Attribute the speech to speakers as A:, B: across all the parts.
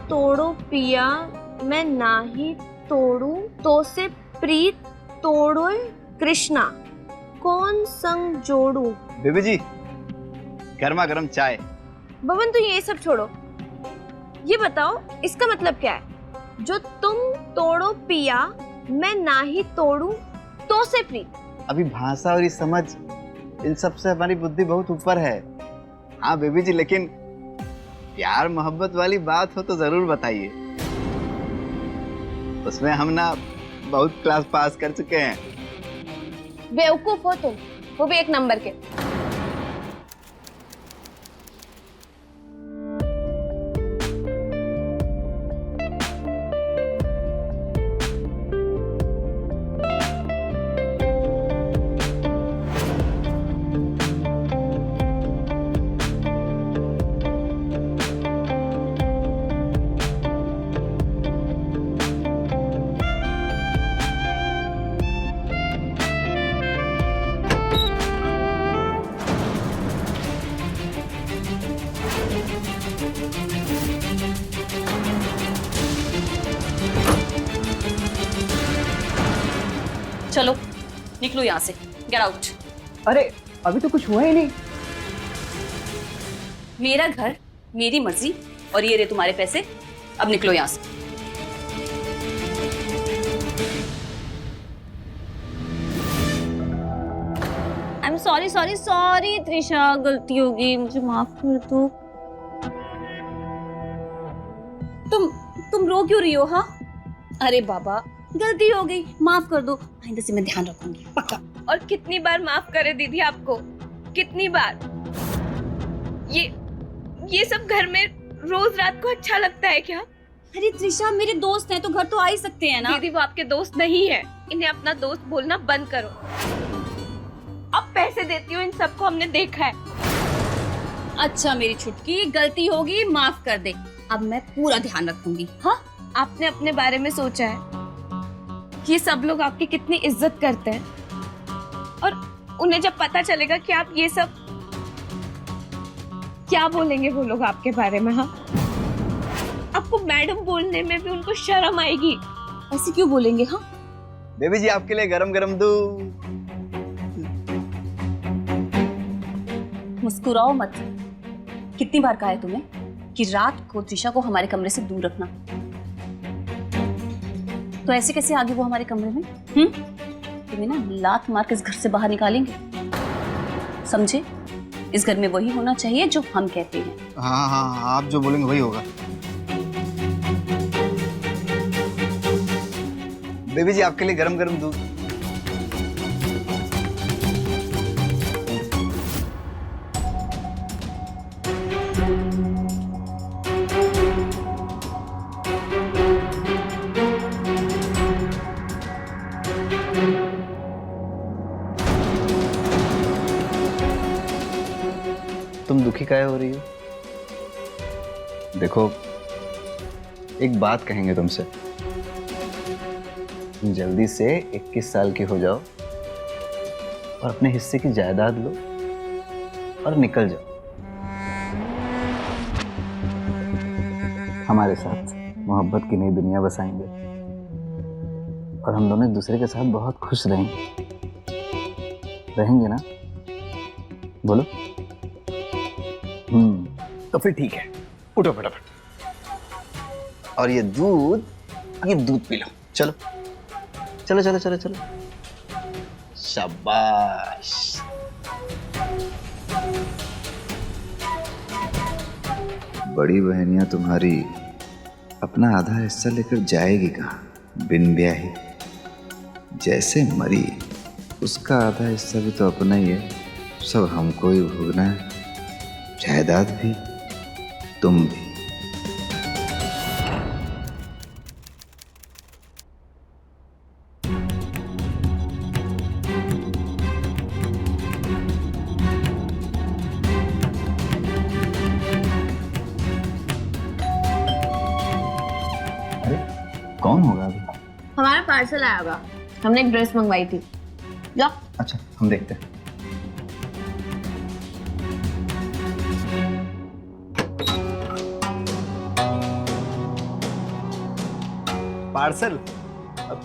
A: तोड़ो पिया मैं नाही तोड़ू, तो से प्रीत तोड़ो कृष्णा, कौन संग जोड़ू।
B: बेबी जी गर्मा गर्म चाय।
A: बबन तो ये सब छोड़ो, ये बताओ इसका मतलब क्या है? जो तुम तोड़ो पिया मैं नाही तोड़ू, तो से प्रीत।
B: अभी भाषा और ये समझ इन सब से हमारी बुद्धि बहुत ऊपर है। हाँ बेबी जी, लेकिन प्यार मोहब्बत वाली बात हो तो जरूर बताइए। उसमें हम ना बहुत क्लास पास कर चुके हैं।
A: बेवकूफ हो तुम, वो भी एक नंबर के।
C: चलो निकलो यहाँ से, गेट आउट।
D: अरे अभी तो कुछ हुआ ही नहीं।
C: मेरा घर, मेरी मर्जी, और ये रहे तुम्हारे पैसे। अब निकलो यहाँ से।
A: I am sorry sorry sorry Trisha, गलती होगी, मुझे माफ कर दो।
C: तुम रो क्यों रही हो? हाँ अरे बाबा, गलती हो गई, माफ कर दो। आइंदा से मैं ध्यान रखूंगी पक्का।
A: और कितनी बार माफ करे दीदी आपको, कितनी बार? ये सब घर में रोज रात को अच्छा लगता है क्या?
C: अरे त्रिशा, मेरे दोस्त हैं तो घर तो आ ही सकते हैं ना।
A: दीदी वो आपके दोस्त नहीं है, इन्हें अपना दोस्त बोलना बंद करो। अब पैसे देती हूँ इन सबको, हमने देखा है।
C: अच्छा मेरी छुटकी, गलती होगी माफ कर दे। अब मैं पूरा ध्यान रखूंगी। हाँ
A: आपने अपने बारे में सोचा है? ये सब लोग आपकी कितनी इज्जत करते हैं, और उन्हें जब पता चलेगा कि आप ये सब, क्या बोलेंगे वो लोग आपके बारे में? हाँ आपको मैडम बोलने में भी उनको शर्म आएगी।
C: ऐसे क्यों बोलेंगे? हाँ
B: बेबी जी आपके लिए गरम गरम दूध।
C: मुस्कुराओ मत। कितनी बार कहा है तुम्हें कि रात को त्रिशा को हमारे कमरे से दूर रखना? तो ऐसे कैसे आगे वो हमारे कमरे में? तुम्हें ना लात मार के इस घर से बाहर निकालेंगे, समझे? इस घर में वही होना चाहिए जो हम कहते हैं।
B: हाँ हाँ आप जो बोलेंगे वही होगा। बेबी जी आपके लिए गरम गरम दूध। तुम दुखी काहे हो रही हो? देखो एक बात कहेंगे तुमसे, तुम जल्दी से 21 साल की हो जाओ और अपने हिस्से की जायदाद लो और निकल जाओ। हमारे साथ मोहब्बत की नई दुनिया बसाएंगे और हम दोनों एक दूसरे के साथ बहुत खुश रहेंगे। रहेंगे ना? बोलो। तो फिर ठीक है, उठो फटाफट और ये दूध पी लो। चलो चलो चलो चलो चलो। शाबाश। बड़ी बहनियां तुम्हारी अपना आधा हिस्सा लेकर जाएगी कहाँ? बिन ब्याही जैसे मरी, उसका आधा हिस्सा भी तो अपना ही है। सब हमको ही भोगना है, जायदाद भी, तुम भी। अरे कौन होगा अभी?
A: हमारा पार्सल आया होगा, हमने एक ड्रेस मंगवाई थी। लो।
B: अच्छा हम देखते हैं। पार्सल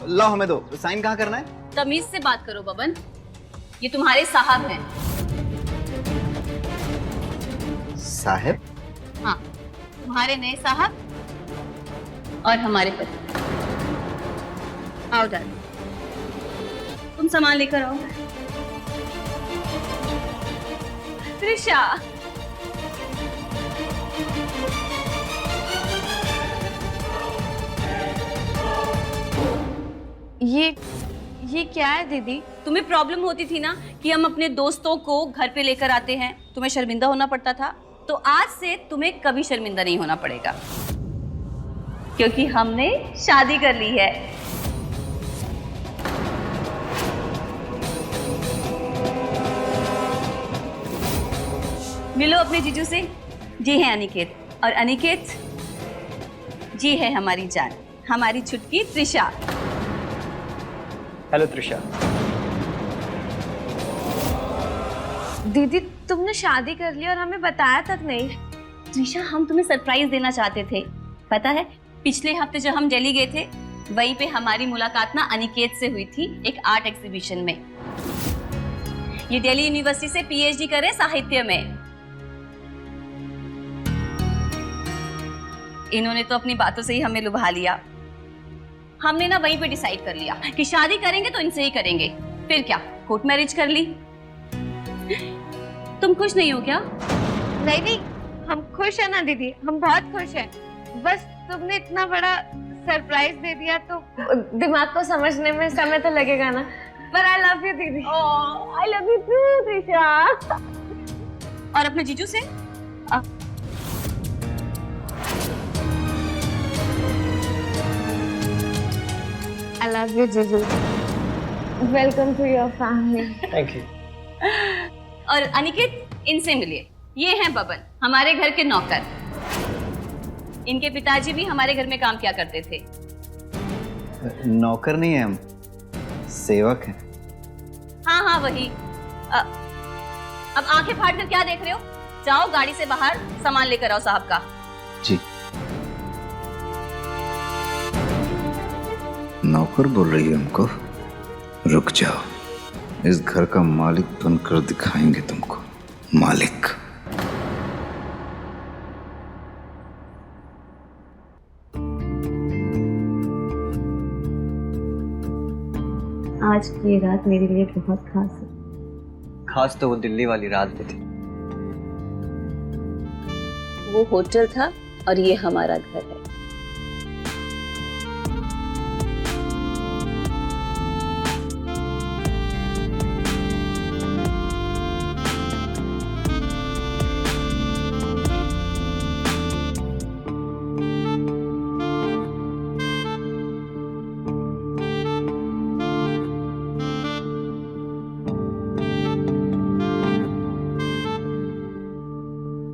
B: लाओ हमें दो। साइन कहाँ करना है?
C: तमीज से बात करो बबन, ये तुम्हारे साहब हैं।
B: साहब?
C: हाँ, तुम्हारे नए साहब और हमारे पति। आओ डार्लिंग, तुम सामान लेकर आओ। त्रिशा,
A: ये क्या है दीदी?
C: तुम्हें प्रॉब्लम होती थी ना कि हम अपने दोस्तों को घर पे लेकर आते हैं, तुम्हें शर्मिंदा होना पड़ता था। तो आज से तुम्हें कभी शर्मिंदा नहीं होना पड़ेगा, क्योंकि हमने शादी कर ली है। मिलो अपने जीजू से। जी है अनिकेत, और अनिकेत जी है हमारी जान, हमारी छुटकी त्रिशा।
D: हेलो त्रिशा।
A: दीदी तुमने शादी कर ली और हमें बताया तक नहीं।
C: त्रिशा, हम तुम्हें सरप्राइज देना चाहते थे। पता है, पिछले हफ्ते जब हम दिल्ली गए थे, वहीं पे हमारी मुलाकात ना अनिकेत से हुई थी एक आर्ट एग्जीबिशन में। ये दिल्ली यूनिवर्सिटी से पीएचडी कर रहे साहित्य में। इन्होंने तो अपनी बातों से ही हमें लुभा लिया। हमने ना वहीं पे डिसाइड कर लिया कि शादी करेंगे तो इनसे ही करेंगे। फिर क्या, कोर्ट मैरिज कर ली। तुम खुश नहीं हो क्या?
A: नहीं, हम खुश है ना दीदी, हम बहुत खुश हैं। बस तुमने इतना बड़ा सरप्राइज दे दिया तो दिमाग को समझने में समय तो लगेगा ना। पर आई लव यू दीदी। I love you too Trisha.
C: और अपने जीजू से?
A: I love you, जीजू। Welcome to your family.
D: Thank you.
C: और अनिकेत, इनसे मिलिए। ये हैं बबन, हमारे घर के नौकर। इनके पिताजी भी हमारे घर में काम किया करते थे।
B: नौकर नहीं है, हम सेवक हैं।
C: हाँ हाँ वही। अब आंखें फाड़ कर क्या देख रहे हो? जाओ गाड़ी से बाहर सामान लेकर आओ साहब का।
B: जी। नौकर बोल रही है हमको? रुक जाओ, इस घर का मालिक बनकर दिखाएंगे तुमको। मालिक।
C: आज की ये रात मेरे लिए बहुत खास है।
D: खास तो वो दिल्ली वाली रात भी थी।
C: वो होटल था और ये हमारा घर है।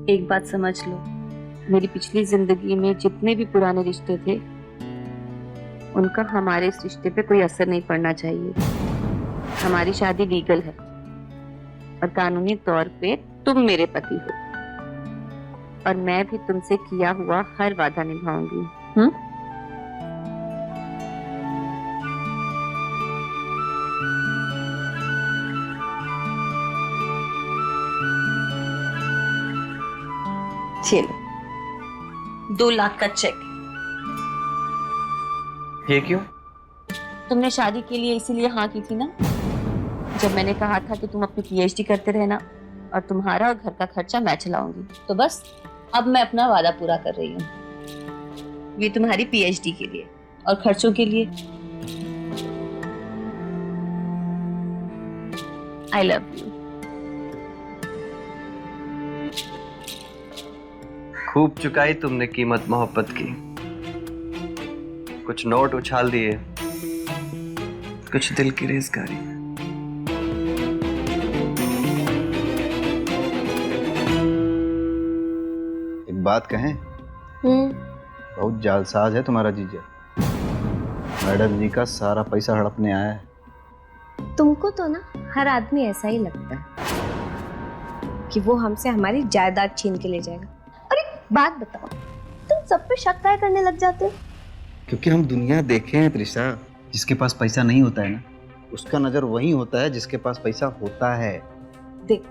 C: एक बात समझ लो, मेरी पिछली जिंदगी में जितने भी पुराने रिश्ते थे, उनका हमारे इस रिश्ते पे कोई असर नहीं पड़ना चाहिए। हमारी शादी लीगल है और कानूनी तौर पे तुम मेरे पति हो, और मैं भी तुमसे किया हुआ हर वादा निभाऊंगी। चलो, 2 लाख का चेक।
D: ये क्यों?
C: तुमने शादी के लिए इसीलिए हाँ की थी ना, जब मैंने कहा था कि तुम अपनी पीएचडी करते रहना और तुम्हारा और घर का खर्चा मैं चलाऊंगी। तो बस अब मैं अपना वादा पूरा कर रही हूँ। ये तुम्हारी पीएचडी के लिए और खर्चों के लिए। आई लव यू।
D: खूब चुकाई तुमने कीमत मोहब्बत की। कुछ नोट उछाल दिए, कुछ दिल की रेज़गारी।
B: एक बात कहें? बहुत जालसाज है तुम्हारा जीजा। मैडम जी का सारा पैसा हड़पने आया है।
A: तुमको तो ना हर आदमी ऐसा ही लगता है कि वो हमसे हमारी जायदाद छीन के ले जाएगा। और एक बात बताओ, तुम सब पे शक काय करने लग जाते हो?
E: क्योंकि हम दुनिया देखे हैं त्रिशा। जिसके पास पैसा नहीं होता है ना, उसका नजर वही होता है जिसके पास पैसा होता है।
A: देख,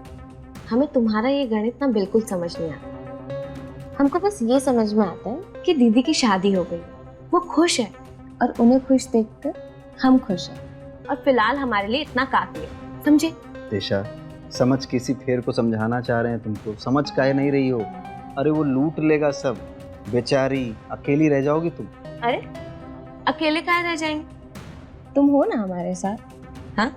A: हमें तुम्हारा ये गणित ना बिल्कुल समझ नहीं आता। हमको बस ये समझ में आता है कि दीदी की शादी हो गई, वो खुश है और उन्हें खुश देखकर हम खुश हैं, और फिलहाल हमारे लिए इतना काफी है, समझे?
E: त्रिशा, समझ किसी फेर को समझाना चाह रहे हैं तुमको, समझ काहे नहीं रही हो? अरे वो लूट लेगा सब, बेचारी अकेली रह जाओगी तुम।
A: अरे अकेले कहाँ रह जाएंगे? तुम हो ना हमारे साथ। हाँ,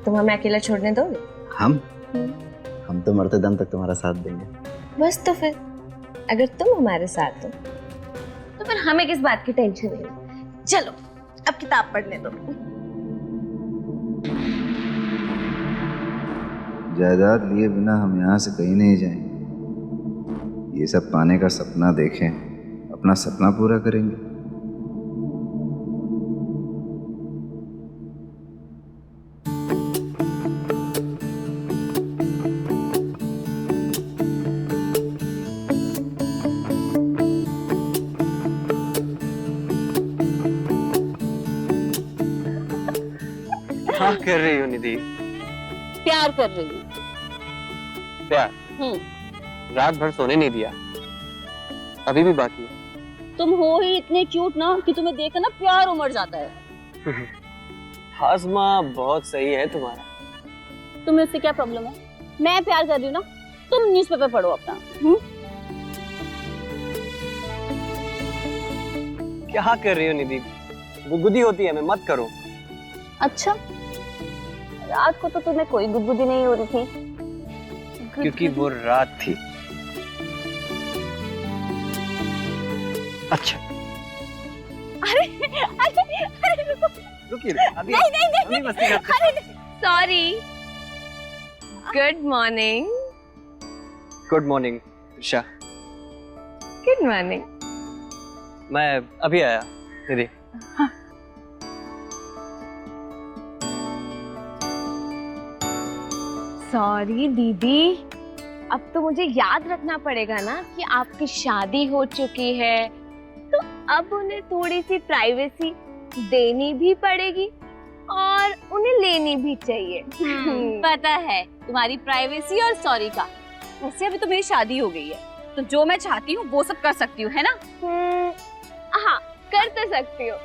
A: तुम हमें अकेला छोड़ने दोगे?
E: हम तो मरते दम तक तुम्हारा साथ देंगे।
A: बस तो फिर अगर तुम हमारे साथ हो तो फिर हमें किस बात की टेंशन है। चलो अब किताब पढ़ने दो।
B: जायदाद लिए बिना हम यहाँ से कहीं नहीं जाएंगे। ये सब पाने का सपना देखें, अपना सपना पूरा करेंगे।
D: क्या कर रही हो निधि?
C: प्यार कर रही हूँ।
D: प्यार? रात भर सोने नहीं दिया, अभी भी बाकी है।
C: तुम हो ही इतने क्यूट ना कि तुम्हें देखकर ना प्यार उमड़ जाता है।
D: हाजमा बहुत सही है तुम्हारा।
C: तुम्हें उससे क्या प्रॉब्लम है? मैं प्यार कर रही हूँ ना, तुम न्यूज़पेपर पढ़ो अपना।
D: क्या कर रही हो निधि? गुदगुदी होती है, मैं मत करो।
C: अच्छा, रात को तो तुम्हें कोई गुदगुदी नहीं हो रही थी।
D: क्योंकि वो रात थी। अच्छा रुकिए, अभी अभी मस्ती करते हैं।
A: Sorry. Good morning.
D: Good morning Risha.
A: Good morning.
D: मैं अभी आया निधि।
A: सॉरी दीदी, अब तो मुझे याद रखना पड़ेगा ना कि आपकी शादी हो चुकी है, तो अब उन्हें थोड़ी सी प्राइवेसी देनी भी पड़ेगी और उन्हें लेनी भी चाहिए।
C: पता है तुम्हारी प्राइवेसी और सॉरी का। वैसे अभी तो मेरी शादी हो गई है, तो जो मैं चाहती हूँ वो सब कर सकती हूँ, है ना?
A: हाँ, कर तो सकती हो,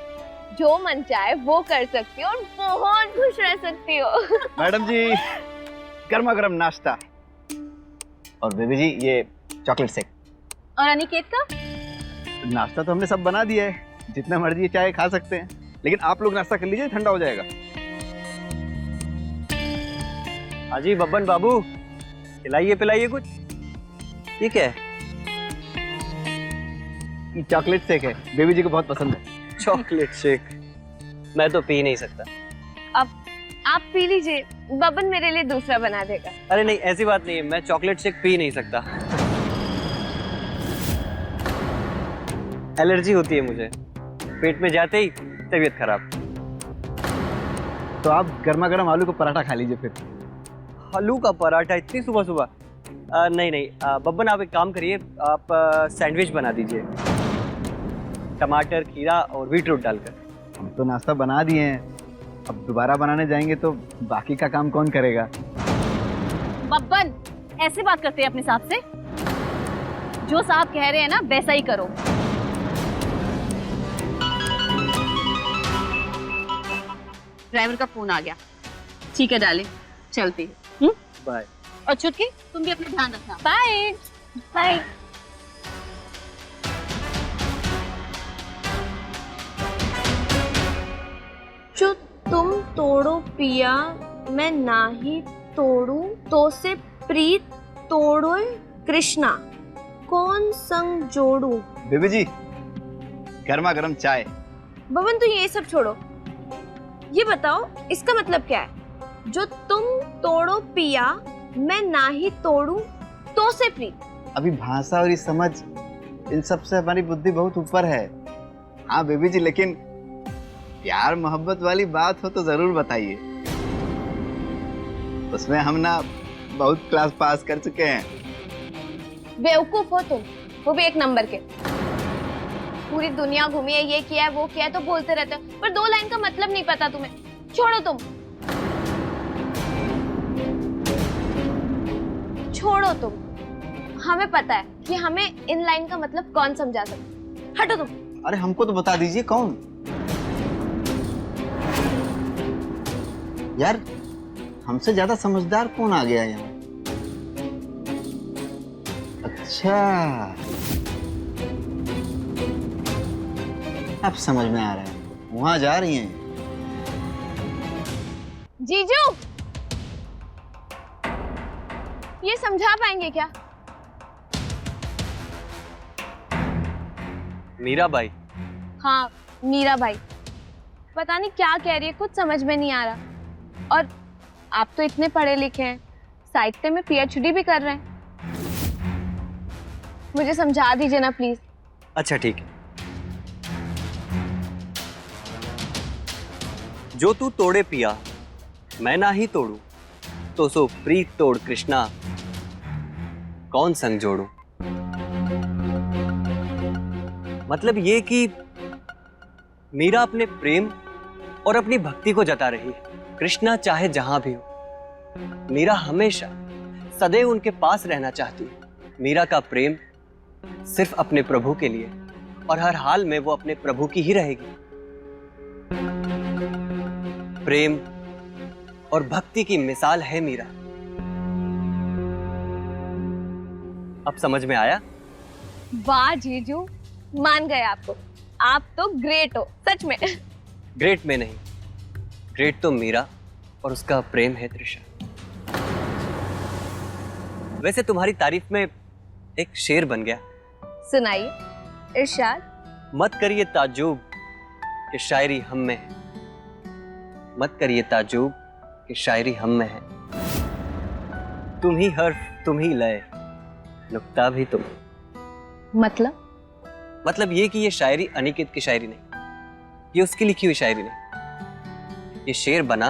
A: जो मन चाहे वो कर सकती हो और बहुत खुश रह सकती हो।
E: मैडम जी, गर्मा गर्म नाश्ता। और बेबी जी, ये चॉकलेट शेक।
C: और अनिकेत का?
E: नाश्ता तो हमने सब बना दिया है, जितना मर्जी चाहे खा सकते हैं, लेकिन आप लोग नाश्ता कर लीजिए, ठंडा हो जाएगा।
D: हाजी बब्बन बाबू, खिलाइए पिलाइए कुछ। ये क्या है?
E: ये चॉकलेट शेक है, बेबी जी को बहुत पसंद है।
D: Chocolate shake? मैं तो पी नहीं सकता।
A: अब आप पी लीजिए, बबन मेरे लिए दूसरा बना देगा।
D: अरे नहीं, ऐसी बात नहीं है, मैं चॉकलेट शेक पी नहीं सकता। एलर्जी होती है मुझे, पेट में जाते ही तबीयत खराब।
E: तो आप गर्मा गर्म आलू का पराठा खा लीजिए फिर।
D: आलू का पराठा इतनी सुबह सुबह? नहीं नहीं, बब्बन आप एक काम करिए, आप सैंडविच बना दीजिए, टमाटर, खीरा और बीटरूट डालकर।
E: हम तो नाश्ता बना दिए हैं, अब दोबारा बनाने जाएंगे तो बाकी का काम कौन करेगा?
C: बब्बन, ऐसे बात करते हैं अपने साहब से? जो साहब कह रहे हैं ना वैसा ही करो। ड्राइवर का फोन आ गया। ठीक है डाले, चलती है।
D: बाय।
C: और छुटकी, तुम भी अपना ध्यान रखना। Bye bye.
A: जो तुम तोड़ो पिया, मैं ना ही तोड़ू, तो से प्रीत तोड़ो कृष्णा, कौन संग जोड़ू।
E: बेबी जी, गर्मा गर्म चाय।
A: बबन तो ये सब छोड़ो, ये बताओ इसका मतलब क्या है? जो तुम तोड़ो पिया, मैं ना ही तोड़ू, तो से प्रीत।
E: अभी भाषा और ये समझ, इन सब से हमारी बुद्धि बहुत ऊपर है। हाँ बेबी जी, लेकिन प्यार मोहब्बत वाली बात हो तो जरूर बताइए। उसमें हम ना बहुत क्लास पास कर चुके हैं।
A: बेवकूफ हो तुम, वो भी एक नंबर के। पूरी दुनिया घूमी है, ये किया है, वो किया है, तो बोलते रहते हो, पर 2 लाइन का मतलब नहीं पता तुम्हें। छोड़ो तुम, छोड़ो तुम। हमें पता है कि हमें इन लाइन का मतलब कौन समझा सकता। हटो तुम।
E: अरे हमको तो बता दीजिए कौन। यार हमसे ज्यादा समझदार कौन आ गया यहाँ? अच्छा, अब समझ में आ रहा है, वहां जा रही हैं।
A: जीजू, ये समझा पाएंगे क्या?
D: मीराबाई।
A: हाँ, मीराबाई। पता नहीं क्या कह रही है, कुछ समझ में नहीं आ रहा। और आप तो इतने पढ़े लिखे हैं, साहित्य में PhD भी कर रहे हैं। मुझे समझा दीजिए ना प्लीज।
D: अच्छा ठीक है। जो तू तोड़े पिया मैं ना ही तोड़ू, तो सो प्रीत तोड़ कृष्णा कौन संग जोड़ू। मतलब ये कि मीरा अपने प्रेम और अपनी भक्ति को जता रही है। कृष्णा चाहे जहां भी हो, मीरा हमेशा सदैव उनके पास रहना चाहती है। मीरा का प्रेम सिर्फ अपने प्रभु के लिए, और हर हाल में वो अपने प्रभु की ही रहेगी। प्रेम और भक्ति की मिसाल है मीरा। अब समझ में आया?
A: वाह जीजू, मान गए आपको। आप तो ग्रेट हो सच में।
D: ग्रेट में नहीं, ग्रेट तो मीरा और उसका प्रेम है त्रिशा। वैसे तुम्हारी तारीफ में एक शेर बन गया।
A: सुनाइए, इरशाद।
D: मत करिए ताज्जुब कि शायरी हम में है, मत करिए ताज्जुब कि शायरी हम में है। तुम ही हर्फ, तुम ही लय, नुक्ता भी तुम। मतलब ये कि ये शायरी अनिकेत की शायरी नहीं, ये उसकी लिखी हुई शायरी नहीं। ये शेर बना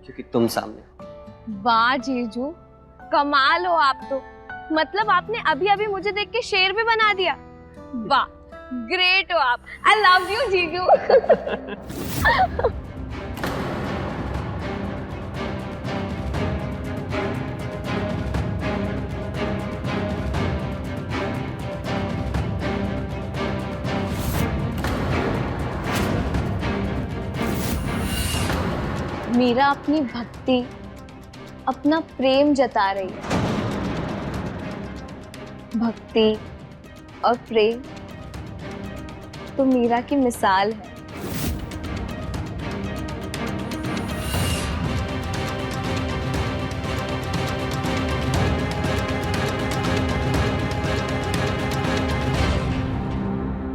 D: क्योंकि तुम सामने हो।
A: वाह जीजू, कमाल हो आप तो। मतलब आपने अभी अभी मुझे देख के शेर भी बना दिया। वाह, ग्रेट हो आप। आई लव यू जीजू। मीरा अपनी भक्ति, अपना प्रेम जता रही है। भक्ति और प्रेम तो मीरा की मिसाल है।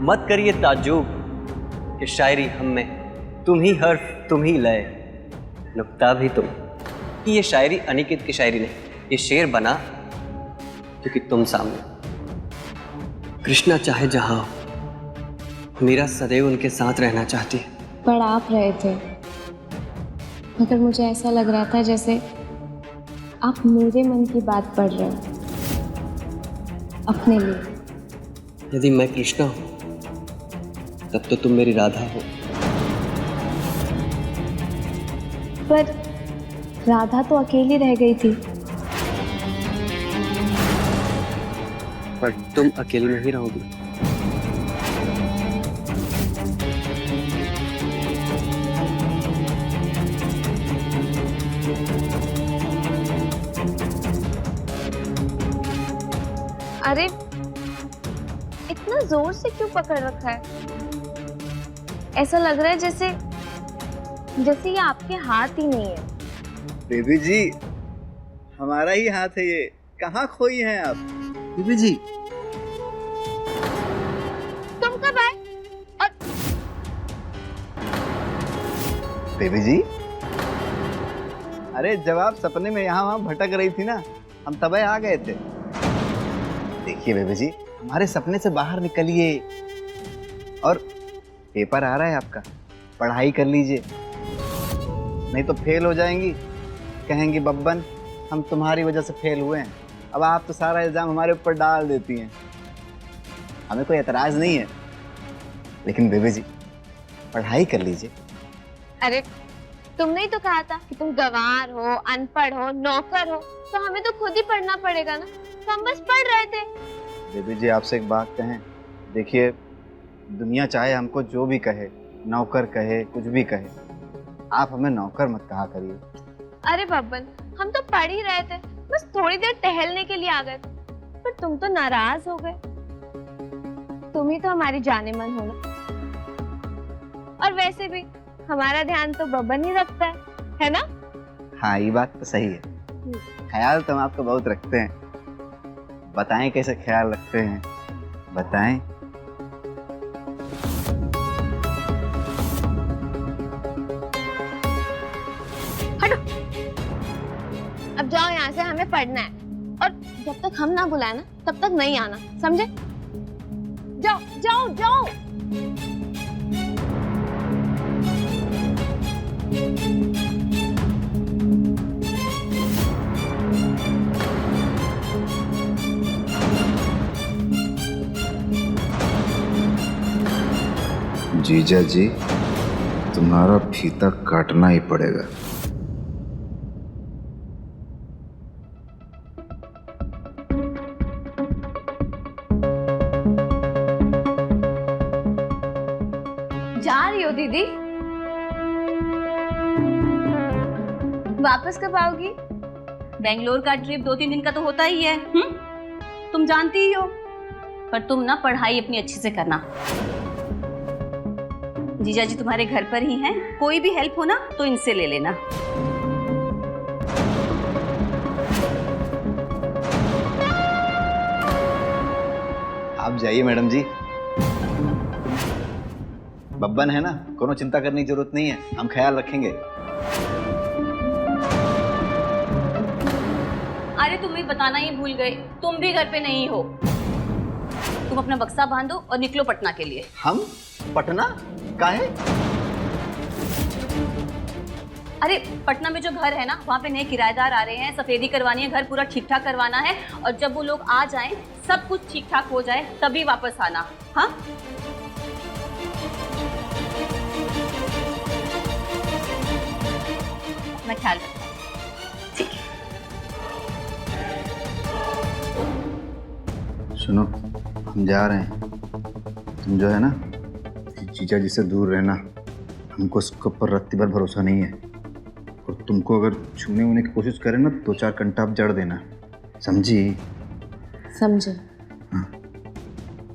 D: मत करिए ताज्जुब कि शायरी हम में, तुम ही हर्फ, तुम ही लय, नुक्ता भी तुम। कि ये शायरी अनिकेत की शायरी नहीं, ये शेर बना क्योंकि तुम सामने। कृष्णा चाहे जहां हो, मीरा सदैव उनके साथ रहना चाहती है।
A: पढ़ आप रहे थे, मगर मुझे ऐसा लग रहा था जैसे आप मेरे मन की बात पढ़ रहे हो अपने लिए।
D: यदि मैं कृष्णा हूं तब तो तुम मेरी राधा हो।
A: पर राधा तो अकेली रह गई थी।
D: पर तुम अकेली नहीं रहोगी।
A: अरे इतना जोर से क्यों पकड़ रखा है? ऐसा लग रहा है जैसे ये आपके हाथ ही नहीं है।
E: बेबी जी, हमारा ही हाथ है ये। कहाँ खोई हैं आप बेबी जी?
A: तुम कब आए? और
E: बेबी जी, अरे जब आप सपने में यहाँ वहाँ भटक रही थी ना, हम तब आ गए थे। देखिए बेबी जी, हमारे सपने से बाहर निकलिए। और पेपर आ रहा है आपका, पढ़ाई कर लीजिए, नहीं तो फेल हो जाएंगी। कहेंगी बब्बन हम तुम्हारी वजह से फेल हुए हैं। अब आप तो सारा इल्जाम हमारे ऊपर डाल देती हैं। हमें कोई एतराज नहीं है, लेकिन बेबी जी पढ़ाई कर लीजिए।
A: अरे तुमने ही तो कहा था कि तुम गंवार हो, अनपढ़ हो, नौकर हो, तो हमें तो खुद ही पढ़ना पड़ेगा ना। तो हम बस पढ़ रहे थे।
E: बेबी जी आपसे एक बात कहें, देखिए दुनिया चाहे हमको जो भी कहे, नौकर कहे, कुछ भी कहे, आप हमें नौकर मत कहा करिए।
A: अरे बब्बन, हम तो पढ़ ही रहे थे, बस थोड़ी देर टहलने के लिए आ गए थे, पर तुम तो नाराज हो गए। तुम ही तो हमारी जाने मन हो ना। और वैसे भी हमारा ध्यान तो बब्बन ही रखता है ना?
E: हाँ ये बात तो सही है, ख्याल तो हम आपका बहुत रखते हैं। बताएं कैसे ख्याल रखते हैं, बताएं।
A: अब जाओ यहाँ से, हमें पढ़ना है। और जब तक हम ना बुलाए ना, तब तक नहीं आना, समझे? जाओ जाओ जाओ।
B: जीजा जी, तुम्हारा फीता काटना ही पड़ेगा।
A: जा रही हो दीदी? वापस कब आओगी?
F: बेंगलोर का ट्रिप 2-3 दिन का तो होता ही है। तुम जानती ही हो। पर तुम ना पढ़ाई अपनी अच्छे से करना। जीजा जी तुम्हारे घर पर ही हैं, कोई भी हेल्प हो ना तो इनसे ले लेना।
E: आप जाइए मैडम जी, बब्बन है ना, कोनो चिंता करने की जरूरत नहीं है, हम ख्याल रखेंगे।
F: अरे तुम्हें बताना ही भूल गए, तुम भी घर पे नहीं हो। तुम अपना बक्सा बांधो और निकलो पटना के लिए।
E: हम पटना काहे?
F: अरे पटना में जो घर है ना, वहाँ पे नए किराएदार आ रहे हैं, सफेदी करवानी है, घर पूरा ठीक ठाक करवाना है। और जब वो लोग आ जाएं, सब कुछ ठीक ठाक हो जाए, तभी वापस आना। हाँ, मैं ख्याल रखता हूँ। ठीक है।
E: सुनो, हम जा रहे हैं। तुम जो है ना, जीजा जी से दूर रहना। हमको उसके ऊपर रत्ती भर भरोसा नहीं है, और तुमको अगर छूने वूने की कोशिश करे ना, 2-4 घंटा आप जड़ देना, समझी?
A: समझे।
E: हाँ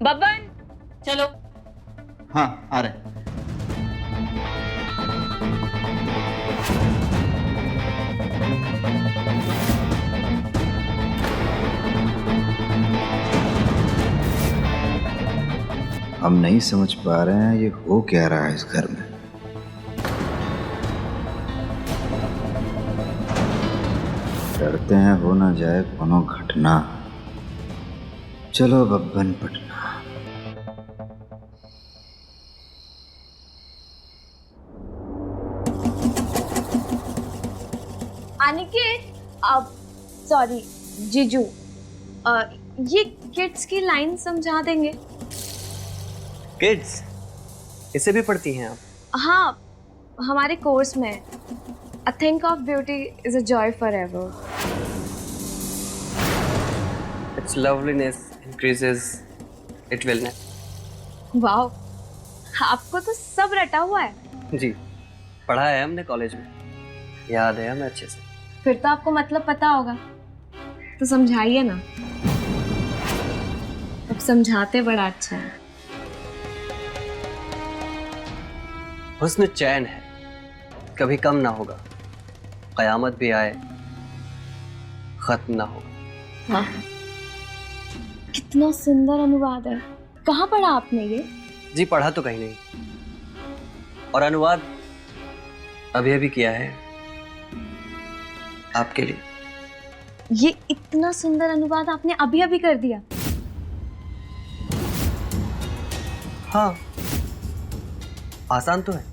F: बब्बन चलो।
E: हाँ आ रहे।
B: हम नहीं समझ पा रहे हैं ये हो क्या रहा है इस घर में। डरते हैं हो ना जाए कोनो घटना। चलो बब्बन पटना।
A: अनिकेत, अब सॉरी जीजू, ये किड्स की लाइन समझा देंगे?
D: किड्स, इसे भी पढ़ती हैं आप?
A: हाँ, हमारे कोर्स में A think of beauty is a joy forever.
D: Its loveliness increases its wellness.
A: Wow, आपको तो सब रटा हुआ है।
D: जी, पढ़ा है हमने कॉलेज में, याद है हमें अच्छे से।
A: फिर तो आपको मतलब पता होगा, तो समझाइए ना। अब समझाते बड़ा अच्छा है।
D: हुस्न चैन है, कभी कम ना होगा, कयामत भी आए खत्म ना होगा।
A: वाह, कितना सुंदर अनुवाद है। कहाँ पढ़ा आपने ये?
D: जी पढ़ा तो कहीं नहीं, और अनुवाद अभी अभी किया है आपके लिए।
A: ये इतना सुंदर अनुवाद आपने अभी अभी कर दिया?
D: हाँ, आसान तो है।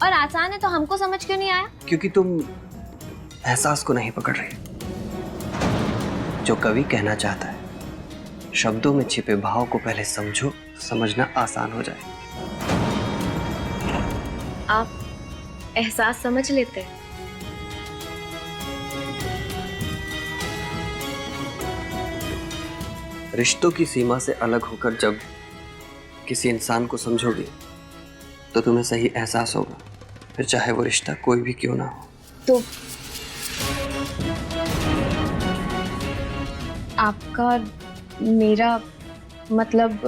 A: और आसान है तो हमको समझ क्यों नहीं आया?
D: क्योंकि तुम एहसास को नहीं पकड़ रही। जो कवि कहना चाहता है, शब्दों में छिपे भाव को पहले समझो, समझना आसान हो जाए।
A: आप एहसास समझ लेते हैं।
D: रिश्तों की सीमा से अलग होकर जब किसी इंसान को समझोगे तो तुम्हें सही एहसास होगा, फिर चाहे वो रिश्ता कोई भी क्यों ना हो।
A: तो आपका मेरा मतलब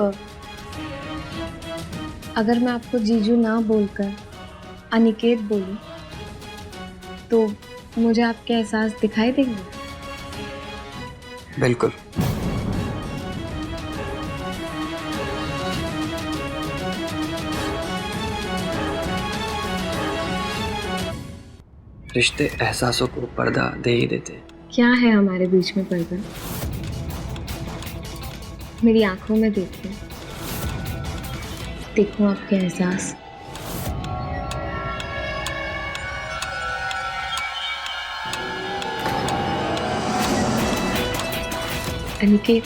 A: अगर मैं आपको जीजू ना बोलकर अनिकेत बोलूं तो मुझे आपके एहसास दिखाई देंगे?
D: बिल्कुल। रिश्ते एहसासों को पर्दा दे ही देते हैं।
A: क्या है हमारे बीच में पर्दा? मेरी आंखों में देखो, देखो आपके एहसास। अनिकेत,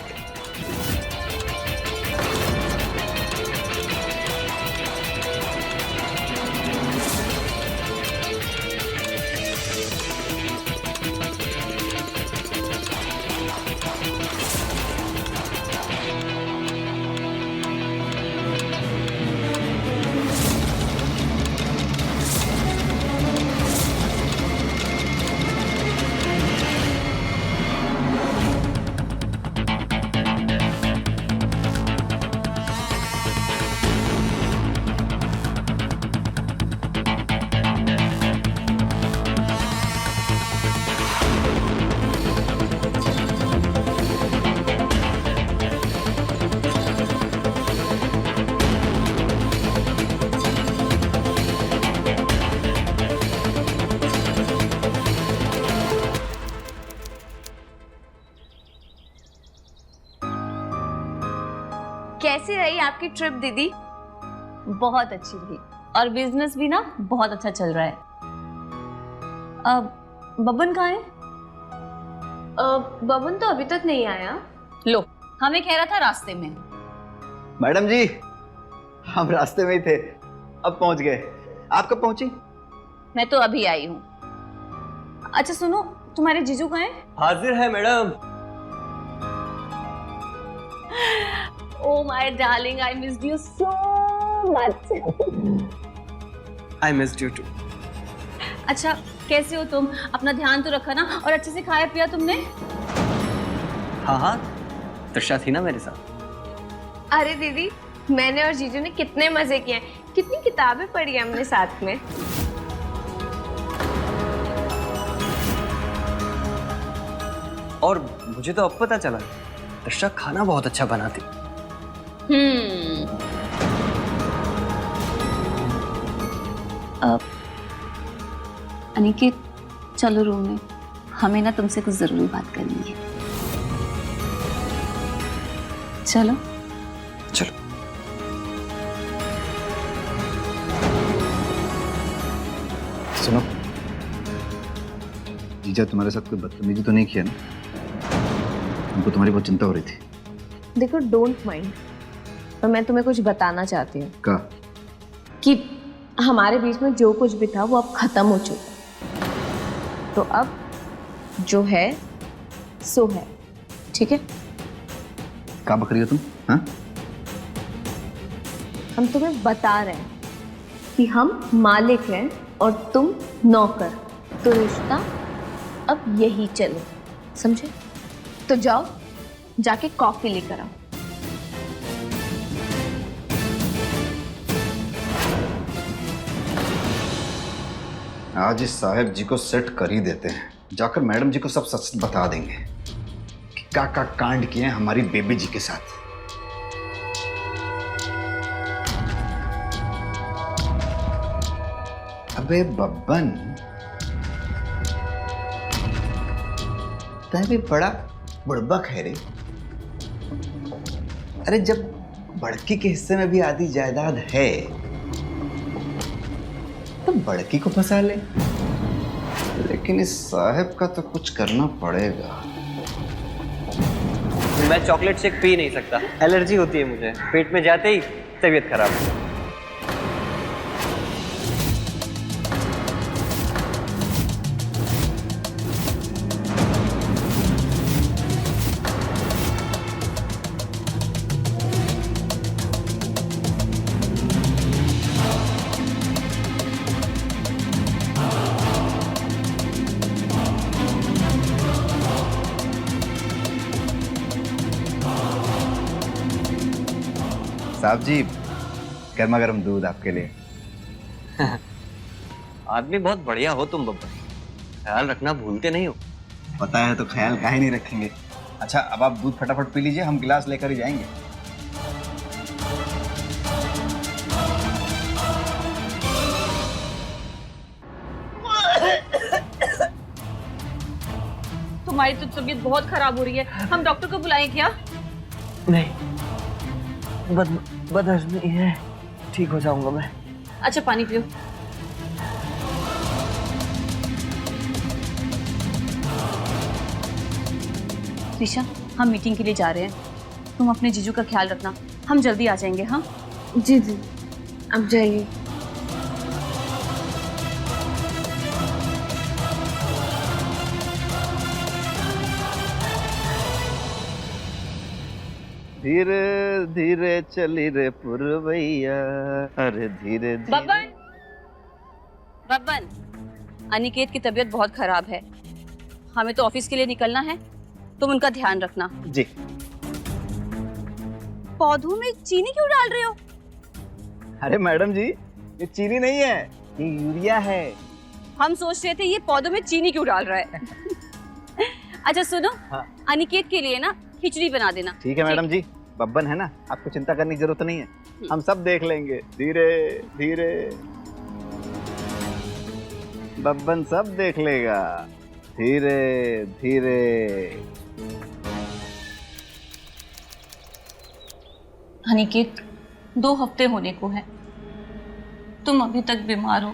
A: कैसी रही आपकी ट्रिप दीदी?
F: बहुत अच्छी रही और बिजनेस भी ना बहुत अच्छा चल रहा है। अब बबन कहाँ है?
A: बबन तो अभी तक नहीं आया।
F: लो, हमें कह रहा था रास्ते में।
E: मैडम जी, हम रास्ते में ही थे, अब पहुंच गए। आप कब पहुंची?
F: मैं तो अभी आई हूँ। अच्छा सुनो, तुम्हारे जीजू कहाँ हैं?
D: हाजिर है madam.
F: Oh my darling, I missed you so much.
D: I missed you too.
F: अच्छा, कैसे हो तुम? अपना ध्यान तो रखा ना, और अच्छे से खाया पिया तुमने?
D: हाँ हाँ, तृषा थी ना मेरे साथ।
A: अरे दीदी, मैंने और जीजू ने कितने मजे किए हैं, कितनी किताबें पढ़ी हैं हमने साथ में।
D: और मुझे तो अब पता चला, तृषा खाना बहुत अच्छा बनाती।
F: अनिकेत, चलो रूम में, हमें ना तुमसे कुछ जरूरी बात करनी है। चलो
D: चलो।
E: सुनो, जीजा तुम्हारे साथ कोई बदतमीजी तो नहीं किया ना? हमको तुम्हारी बहुत चिंता हो रही थी।
A: देखो, डोंट माइंड, पर मैं तुम्हें कुछ बताना चाहती हूँ
E: का?
A: कि हमारे बीच में जो कुछ भी था वो अब खत्म हो चुका। तो अब जो है सो है, ठीक है?
E: का बक रही हो तुम? हाँ?
A: हम तुम्हें बता रहे हैं कि हम मालिक हैं और तुम नौकर, तो रिश्ता अब यही चले, समझे? तो जाओ, जाके कॉफी लेकर आओ।
E: आज इस साहब जी को सेट कर ही देते हैं, जाकर मैडम जी को सब सच बता देंगे कि क्या क्या कांड किए हैं हमारी बेबी जी के साथ। अबे बब्बन, तय भी बड़ा बुड़बक है रे। अरे जब बड़की के हिस्से में भी आधी जायदाद है तो बड़की को फंसा ले, लेकिन इस साहब का तो कुछ करना पड़ेगा।
D: मैं चॉकलेट शेक पी नहीं सकता, एलर्जी होती है मुझे, पेट में जाते ही तबीयत खराब।
E: साहब जी, गर्मा गर्म दूध आपके लिए।
D: आदमी बहुत बढ़िया हो तुम बब्बर, ख्याल रखना भूलते नहीं हो।
E: पता है तो ख्याल काहे नहीं रखेंगे। अच्छा, अब आप दूध फटाफट पी लीजिए, हम गिलास लेकर ही जाएंगे।
F: तुम्हारी तो तबीयत बहुत खराब हो रही है, हम डॉक्टर को बुलाएं क्या?
D: नहीं, बदहजमी है, ठीक हो जाऊंगा मैं।
F: अच्छा पानी पियो। ऋषा, हम मीटिंग के लिए जा रहे हैं, तुम अपने जीजू का ख्याल रखना, हम जल्दी आ जाएंगे। हाँ
A: जी जी, अब जाइए।
E: धीरे धीरे चली रे पुरवैया, अरे धीरे धीरे।
F: बब्बन, बब्बन, अनिकेत की तबीयत बहुत खराब है, हमें तो ऑफिस के लिए निकलना है, तुम उनका ध्यान रखना।
E: जी।
F: पौधों में चीनी क्यों डाल रहे हो?
E: अरे मैडम जी, ये चीनी नहीं है, ये यूरिया है।
F: हम सोच रहे थे ये पौधों में चीनी क्यों डाल रहा है। अच्छा सुनो,
E: हाँ।
F: अनिकेत के लिए ना खिचड़ी बना देना।
E: ठीक है मैडम जी, बब्बन है ना, आपको चिंता करने की जरूरत नहीं है, हम सब देख लेंगे। धीरे धीरे बब्बन सब देख लेगा, धीरे धीरे।
F: अनिकेत, 2 हफ्ते होने को है, तुम अभी तक बीमार हो,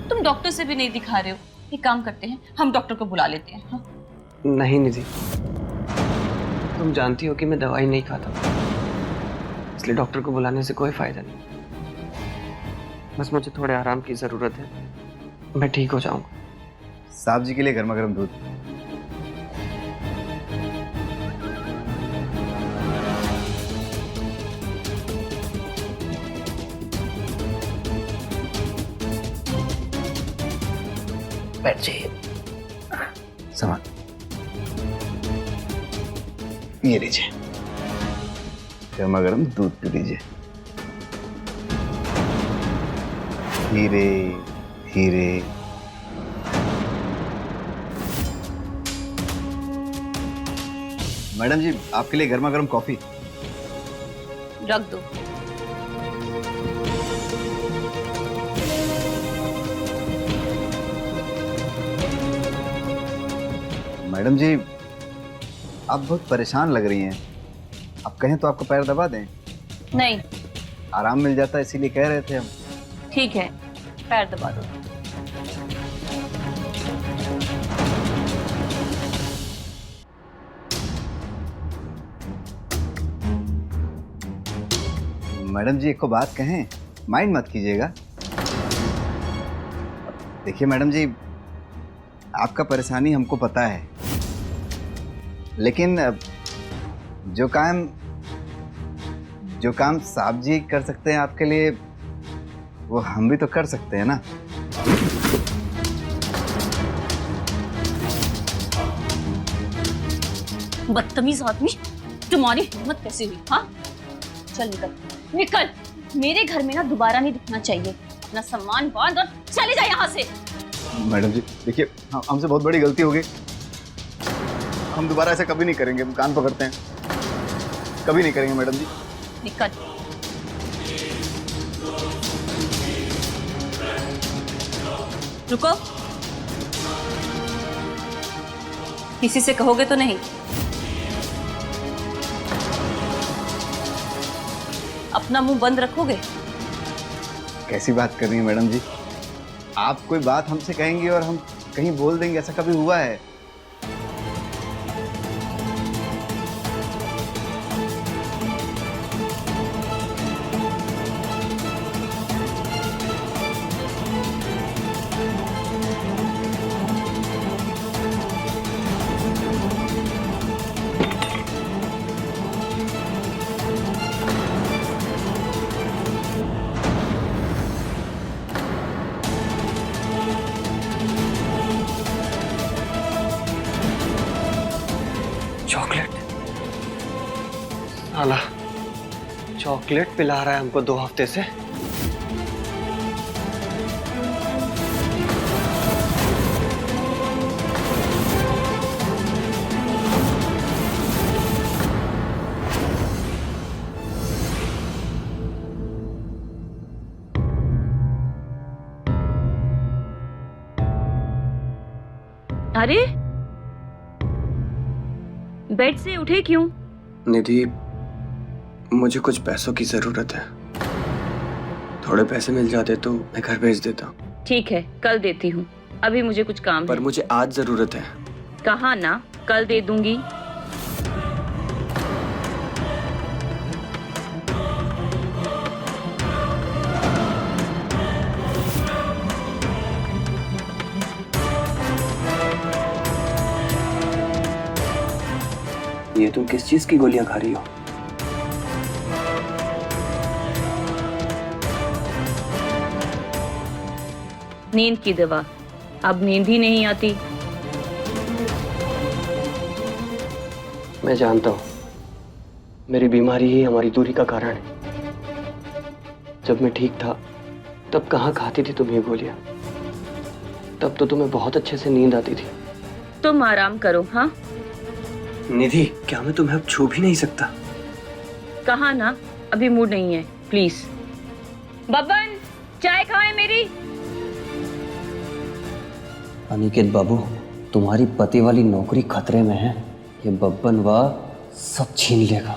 F: तुम डॉक्टर से भी नहीं दिखा रहे हो। एक काम करते हैं, हम डॉक्टर को बुला लेते हैं। हाँ?
D: नहीं निधि, तुम जानती हो कि मैं दवाई नहीं खाता, इसलिए डॉक्टर को बुलाने से कोई फायदा नहीं। बस मुझे थोड़े आराम की जरूरत है, मैं ठीक हो जाऊंगा।
E: साहब जी के लिए गर्मा गर्म दूध। बैठ जाइए। सामान ये लीजिए, गर्मा गर्म दूध पी लीजिए। धीरे धीरे। मैडम जी, आपके लिए गर्मा गर्म कॉफी।
F: रख दो।
E: मैडम जी, आप बहुत परेशान लग रही हैं, आप कहें तो आपको पैर दबा दें,
F: नहीं,
E: आराम मिल जाता है, इसीलिए कह रहे थे हम।
F: ठीक है, पैर दबा दो।
E: मैडम जी, एक को बात कहें, माइंड मत कीजिएगा। देखिए मैडम जी, आपका परेशानी हमको पता है, लेकिन जो काम साहब जी कर सकते हैं आपके लिए, वो हम भी तो कर सकते हैं ना।
F: बदतमीज आदमी, तुम्हारी हिम्मत कैसे हुई? हाँ, चल निकल निकल, मेरे घर में ना दोबारा नहीं दिखना चाहिए। अपना सामान बांध और चले जा यहाँ से।
E: मैडम जी देखिए, हमसे बहुत बड़ी गलती हो गई, हम दोबारा ऐसा कभी नहीं करेंगे, हम कान पकड़ते हैं, कभी नहीं करेंगे मैडम जी।
F: निकल। रुको, किसी से कहोगे तो नहीं? अपना मुंह बंद रखोगे?
E: कैसी बात कर रही हैं मैडम जी, आप कोई बात हमसे कहेंगे और हम कहीं बोल देंगे, ऐसा कभी हुआ है?
D: चॉकलेट, साला चॉकलेट पिला रहा है हमको 2 हफ्ते से।
C: अरे बेड से उठे क्यों?
G: निधि, मुझे कुछ पैसों की जरूरत है। थोड़े पैसे मिल जाते तो मैं घर भेज देता।
C: ठीक है, कल देती हूँ। अभी मुझे कुछ काम
G: पर
C: है।
G: मुझे आज जरूरत है।
C: कहा ना, कल दे दूंगी।
G: ये तुम किस चीज की गोलियां खा रही हो?
C: नींद की दवा। अब नींद ही नहीं आती।
G: मैं जानता हूँ, मेरी बीमारी ही हमारी दूरी का कारण है। जब मैं ठीक था तब कहाँ खाती थी तुम ये गोलियां? तब तो तुम्हें बहुत अच्छे से नींद आती थी।
C: तुम आराम करो। हाँ,
G: निधि, क्या मैं तुम्हें अब छू भी नहीं सकता?
C: कहा ना, अभी मूड नहीं है। प्लीज बब्बन, चाय खाए मेरी।
D: अनिकेत बाबू, तुम्हारी पति वाली नौकरी खतरे में है। ये बब्बन वाह सब छीन लेगा।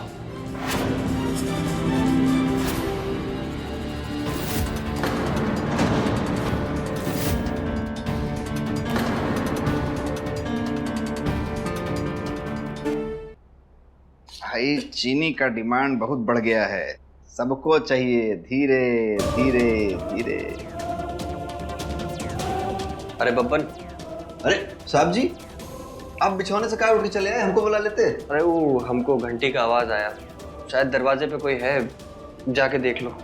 E: भाई चीनी का डिमांड बहुत बढ़ गया है, सबको चाहिए। धीरे धीरे धीरे।
D: अरे बब्बन,
E: अरे साहब जी, आप बिछौने से कहाँ उठ के चले आए? हमको बुला लेते।
D: अरे वो हमको घंटी का आवाज आया, शायद दरवाजे पे कोई है, जाके देख लो।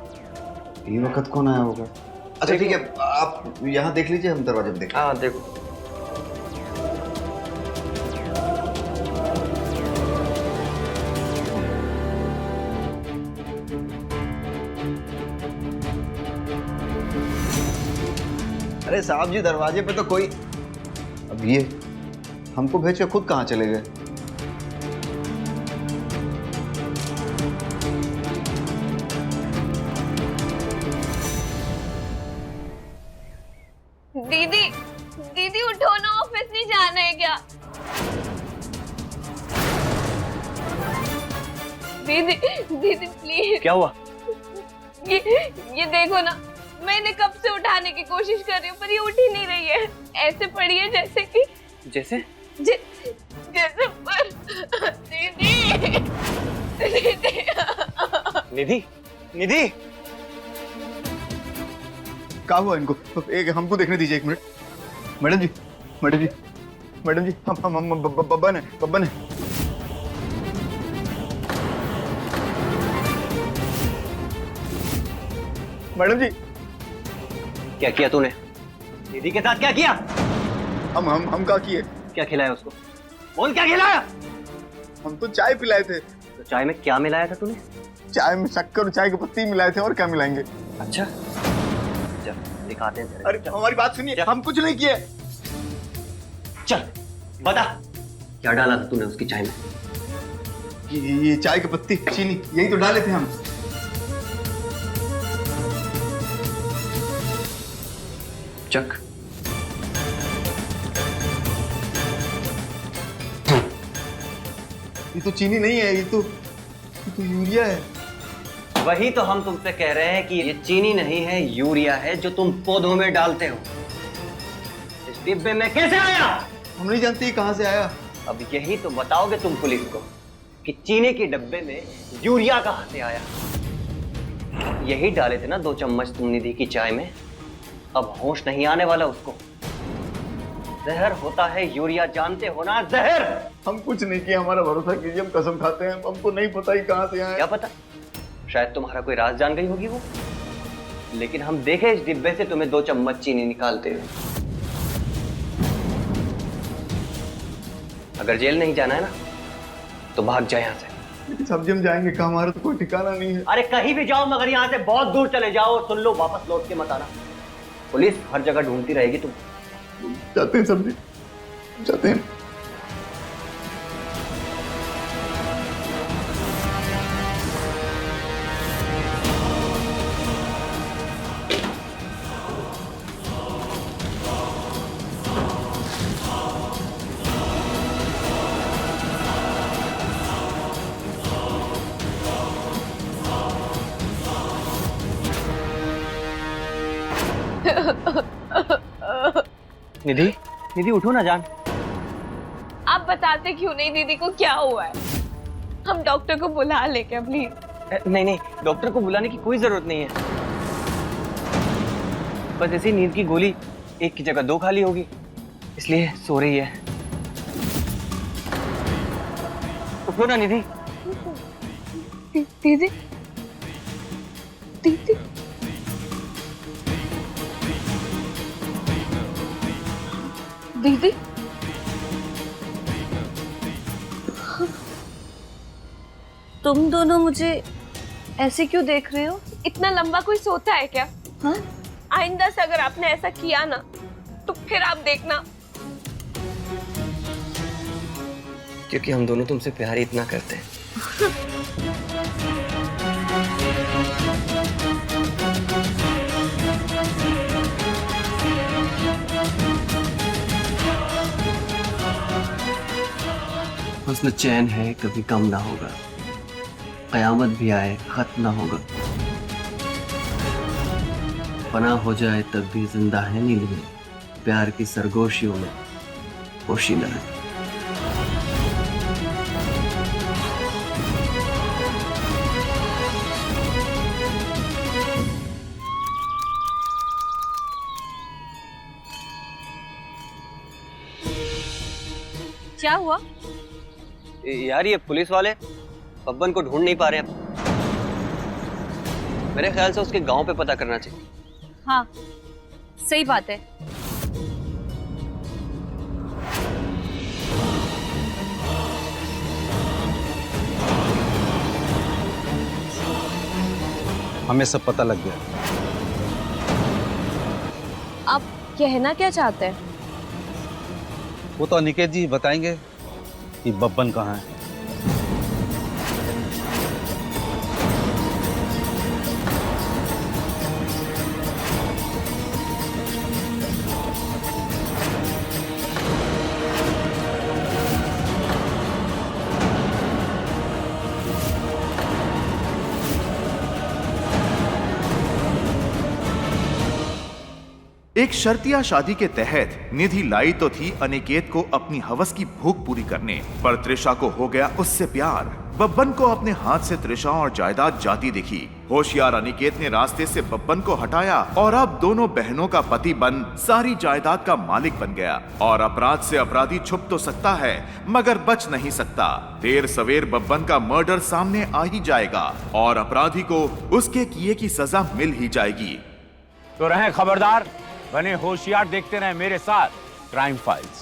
E: ये वक्त कौन आया होगा? अच्छा ठीक है, आप यहाँ देख लीजिए, हम दरवाजे पे देख।
D: हाँ देखो।
E: अरे साहब जी, दरवाजे पे तो कोई। अब ये हमको भेज के खुद कहाँ चले गए?
A: दीदी, दीदी उठो ना, ऑफिस नहीं जाना है क्या? दीदी, दीदी प्लीज।
D: क्या हुआ?
A: ये देखो ना, मैंने कब से उठाने की कोशिश कर रही हूँ पर ये उठ ही नहीं रही है। ऐसे पड़ी है जैसे कि
D: जैसे
A: जैसे पर। दीदी, दीदी।
D: निधि, निधि,
E: क्या हुआ इनको? एक हमको देखने दीजिए, 1 मिनट। मैडम जी, मैडम जी, मैडम जी, हम बब्बन है, बब्बन है। मैडम जी,
D: क्या किया तूने? निधि के साथ क्या किया?
E: हम क्या किए?
D: क्या खिलाया उसको? बोल, क्या खिलाया?
E: हम तो चाय पिलाए थे।
D: तो चाय में क्या मिलाया था तूने?
E: चाय में शक्कर और चाय की पत्ती मिलाए थे, और क्या मिलाएंगे?
D: अच्छा, चल दिखाते हैं।
E: अरे हमारी बात सुनिए, हम कुछ नहीं किए।
D: चल बता, क्या डाला था तूने उसकी चाय में?
E: ये चाय की पत्ती, चीनी, यही तो डाले थे हम।
D: चक।
E: ये तो चीनी नहीं है, ये तो यूरिया है।
D: वही तो हम तुमसे कह रहे हैं कि ये चीनी नहीं है, यूरिया है, जो तुम पौधों में डालते हो। इस डिब्बे में कैसे आया?
E: हम नहीं जानते ये कहाँ से आया।
D: अब यही तो बताओगे तुम पुलिस को कि चीनी के डब्बे में यूरिया कहाँ से आया। यही डाले थे ना 2 चम्मच तुम निधि की चाय में। अब होश नहीं आने वाला उसको। जहर होता है यूरिया, जानते हो ना, जहर।
E: हम कुछ नहीं किया, हमारा भरोसा कीजिए, हम कसम खाते हैं, हमको नहीं पता ही कहाँ से आया।
D: क्या पता, शायद तुम्हारा कोई राज जान गई होगी वो। लेकिन हम देखे इस डिब्बे से तुम्हें 2 चम्मच चीनी निकालते हुए। अगर जेल नहीं जाना है ना तो भाग जाए यहाँ से।
E: सब्जी हम जाएंगे कहाँ, हमारा तो कोई ठिकाना नहीं है।
D: अरे कहीं भी जाओ मगर यहाँ से बहुत दूर चले जाओ। सुन लो, वापस लौट के मत आना। पुलिस हर जगह ढूंढती रहेगी तुम।
E: जाते हैं सब्जी, जाते हैं।
D: निधि, निधि उठो ना जान।
A: आप बताते क्यों नहीं दीदी को क्या हुआ है? हम डॉक्टर को बुला ले क्या प्लीज?
D: नहीं नहीं, डॉक्टर को बुलाने की कोई जरूरत नहीं है। बस ऐसी नींद की गोली एक की जगह 2 खाली होगी, इसलिए सो रही है। उठो ना निधि।
A: दीदी दीदी दीदी
F: तुम दोनों मुझे ऐसे क्यों देख रहे हो?
A: इतना लंबा कोई सोता है क्या?
F: हाँ?
A: आइंदा से अगर आपने ऐसा किया ना तो फिर आप देखना।
D: क्योंकि हम दोनों तुमसे प्यार ही इतना करते हैं। हुस्न चैन है कभी कम ना होगा, कयामत भी आए खत्म ना होगा, फना हो जाए तब भी जिंदा है नील में, प्यार की सरगोशियों में पोशीदा है।
A: क्या हुआ?
D: यार ये पुलिस वाले बब्बन को ढूंढ नहीं पा रहे। मेरे ख्याल से उसके गांव पे पता करना चाहिए।
A: हाँ सही बात है।
H: हमें सब पता लग गया।
A: आप कहना क्या चाहते हैं?
H: वो तो अनिकेत जी बताएंगे कि बब्बन कहाँ है।
I: एक शर्तिया शादी के तहत निधि लाई तो थी अनिकेत को अपनी हवस की भूख पूरी करने, पर त्रिशा को हो गया उससे प्यार। बब्बन को अपने हाथ से त्रिशा और जायदाद जाती दिखी। होशियार अनिकेत ने रास्ते से बब्बन को हटाया और अब दोनों बहनों का पति बन सारी जायदाद का मालिक बन गया। और अपराध से अपराधी छुप तो सकता है मगर बच नहीं सकता। देर सवेर बब्बन का मर्डर सामने आ ही जाएगा और अपराधी को उसके किए की सजा मिल ही जाएगी।
J: तो रहें खबरदार, बने होशियार, देखते रहे मेरे साथ क्राइम फाइल्स।